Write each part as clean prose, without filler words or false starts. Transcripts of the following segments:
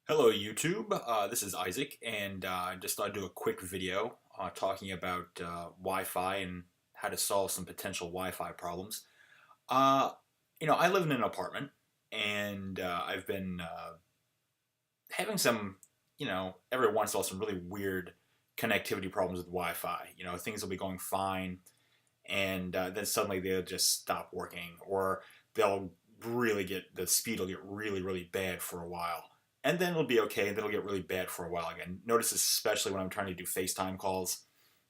Hello YouTube, this is Isaac, and I just thought I'd do a quick video talking about Wi-Fi and how to solve some potential Wi-Fi problems. Uh, I live in an apartment, and I've been having some, every once in a while, some really weird connectivity problems with Wi-Fi. Things will be going fine, and then suddenly they'll just stop working, or they'll the speed will get really, really bad for a while. And then it'll be okay, and then it'll get really bad for a while again. Notice this especially when I'm trying to do FaceTime calls.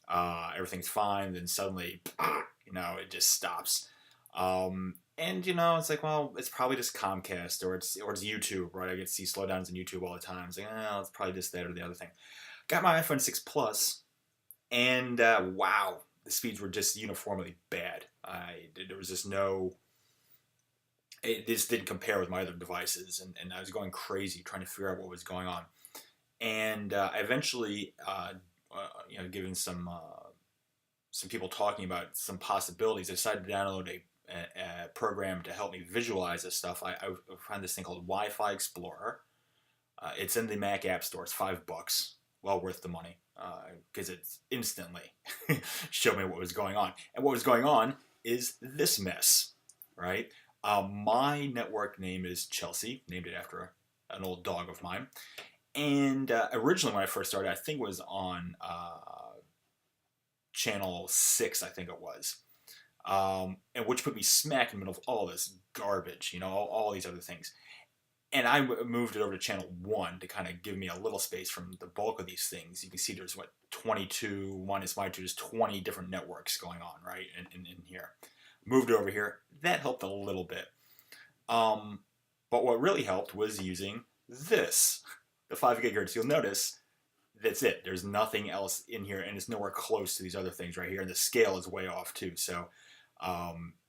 Everything's fine, then suddenly, it just stops. And it's like, well, it's probably just Comcast or it's YouTube, right? I get to see slowdowns in YouTube all the time. It's like, it's probably just that or the other thing. Got my iPhone 6 Plus, and wow, the speeds were just uniformly bad. There was just no. It just didn't compare with my other devices, and I was going crazy trying to figure out what was going on. And I eventually, given some people talking about some possibilities, I decided to download a program to help me visualize this stuff. I found this thing called Wi-Fi Explorer. It's in the Mac App Store. It's $5, well worth the money, because it's instantly showed me what was going on. And what was going on is this mess, right? My network name is Chelsea, named it after an old dog of mine. And originally, when I first started, I think it was on channel 6, I think it was, and which put me smack in the middle of all this garbage, all these other things. And I moved it over to channel 1 to kind of give me a little space from the bulk of these things. You can see there's 22 minus my 2, there's 20 different networks going on, right, in here. Moved it over here. That helped a little bit. But what really helped was using this, the 5 gigahertz. You'll notice that's it. There's nothing else in here, and it's nowhere close to these other things right here. And the scale is way off too. So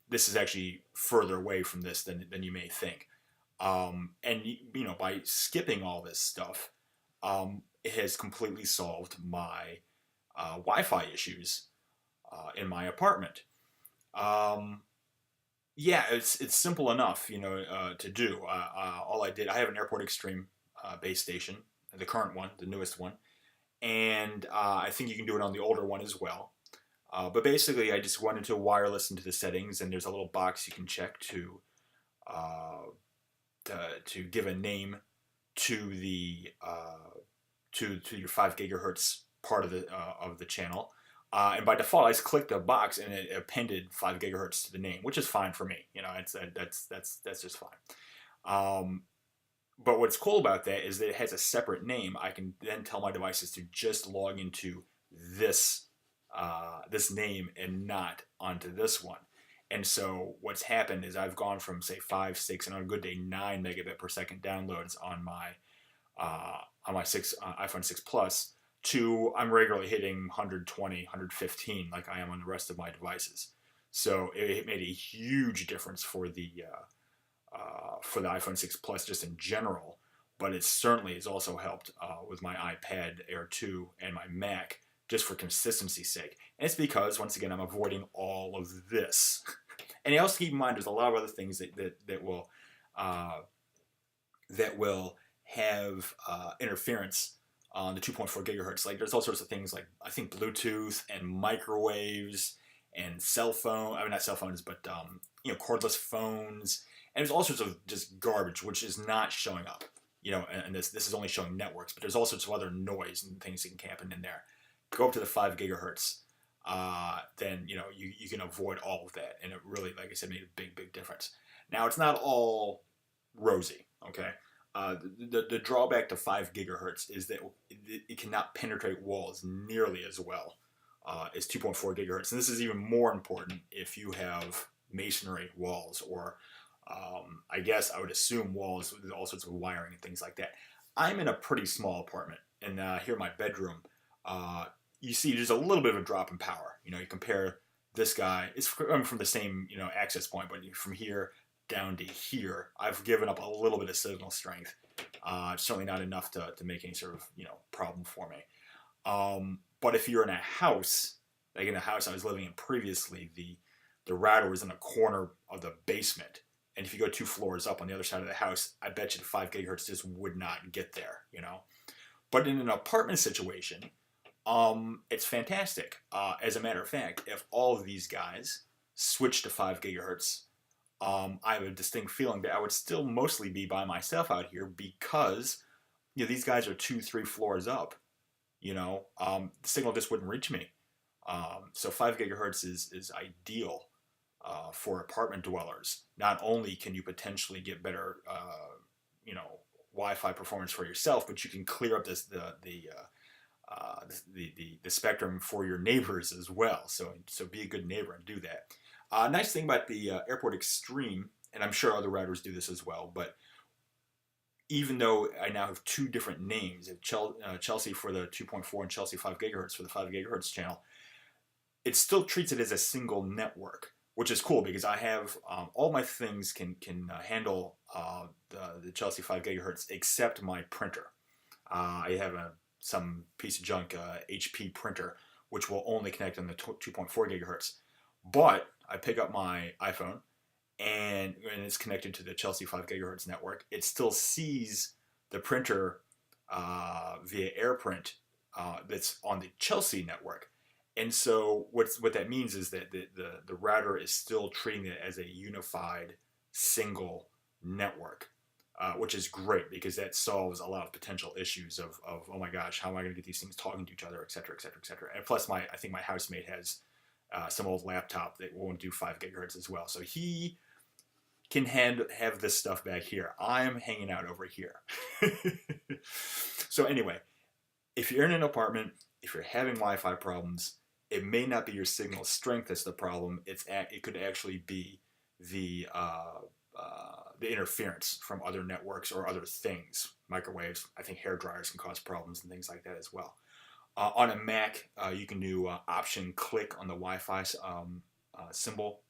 this is actually further away from this than you may think. And by skipping all this stuff, it has completely solved my Wi-Fi issues in my apartment. Yeah, it's simple enough, to do. All I did, I have an Airport Extreme base station, the current one, the newest one, and I think you can do it on the older one as well. But basically, I just went into wireless into the settings, and there's a little box you can check uh, to give a name to the to your 5 gigahertz part of the channel. And by default, I just clicked a box and it appended 5 gigahertz to the name, which is fine for me. That's just fine. But what's cool about that is that it has a separate name. I can then tell my devices to just log into this this name and not onto this one. And so what's happened is I've gone from say 5, 6, and on a good day 9 megabit per second downloads on my iPhone 6 Plus to I'm regularly hitting 120, 115 like I am on the rest of my devices. So it made a huge difference for the iPhone 6 Plus just in general, but it certainly has also helped with my iPad Air 2 and my Mac just for consistency's sake. And it's because, once again, I'm avoiding all of this. And you also keep in mind there's a lot of other things that will have interference on the 2.4 gigahertz. Like there's all sorts of things like I think Bluetooth and microwaves and cell phone. I mean not cell phones, but cordless phones. And there's all sorts of just garbage which is not showing up. And this is only showing networks, but there's all sorts of other noise and things that can happen in there. Go up to the 5 gigahertz, then you can avoid all of that, and it really, like I said, made a big difference. Now it's not all rosy, okay. The drawback to 5 gigahertz is that it cannot penetrate walls nearly as well as 2.4 gigahertz, and this is even more important if you have masonry walls or I guess I would assume walls with all sorts of wiring and things like that. I'm in a pretty small apartment, and here in my bedroom, you see there's a little bit of a drop in power. You compare this guy, it's from the same access point, but from here down to here, I've given up a little bit of signal strength. Certainly not enough to make any sort of problem for me. But if you're in a house, like in a house I was living in previously, the router was in a corner of the basement, And if you go 2 floors up on the other side of the house, I bet you the 5 gigahertz just would not get there, you know. But in an apartment situation, it's fantastic. As a matter of fact, if all of these guys switch to 5 gigahertz, I have a distinct feeling that I would still mostly be by myself out here because these guys are 2, 3 floors up. The signal just wouldn't reach me. So 5 gigahertz is ideal for apartment dwellers. Not only can you potentially get better, Wi-Fi performance for yourself, but you can clear up the spectrum for your neighbors as well. So be a good neighbor and do that. Nice thing about the Airport Extreme, and I'm sure other routers do this as well, but even though I now have 2 different names, Chelsea for the 2.4 and Chelsea 5 gigahertz for the 5 gigahertz channel, it still treats it as a single network, which is cool because I have all my things can handle the Chelsea 5 gigahertz except my printer. I have some piece of junk HP printer which will only connect on the 2.4 gigahertz. But I pick up my iPhone and it's connected to the Chelsea 5 gigahertz network. It still sees the printer via AirPrint that's on the Chelsea network. And so what that means is that the router is still treating it as a unified single network, which is great because that solves a lot of potential issues of oh my gosh, how am I going to get these things talking to each other, et cetera, et cetera, et cetera. And plus, I think my housemate has some old laptop that won't do 5 gigahertz as well. So he can have this stuff back here. I'm hanging out over here. So anyway, if you're in an apartment, if you're having Wi-Fi problems, it may not be your signal strength that's the problem. It could actually be the interference from other networks or other things. Microwaves, I think hair dryers can cause problems and things like that as well. On a Mac, you can do Option click on the Wi-Fi symbol,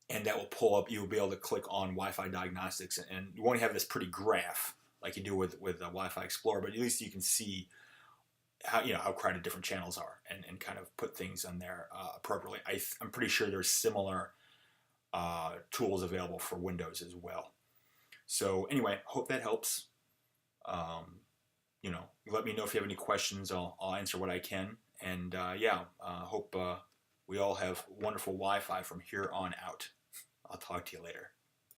and that will pull up. You'll be able to click on Wi-Fi diagnostics, and you won't have this pretty graph like you do with Wi-Fi Explorer, but at least you can see how crowded different channels are and kind of put things on there appropriately. I'm pretty sure there's similar tools available for Windows as well. So anyway, hope that helps. Let me know if you have any questions. I'll answer what I can. And hope we all have wonderful Wi-Fi from here on out. I'll talk to you later.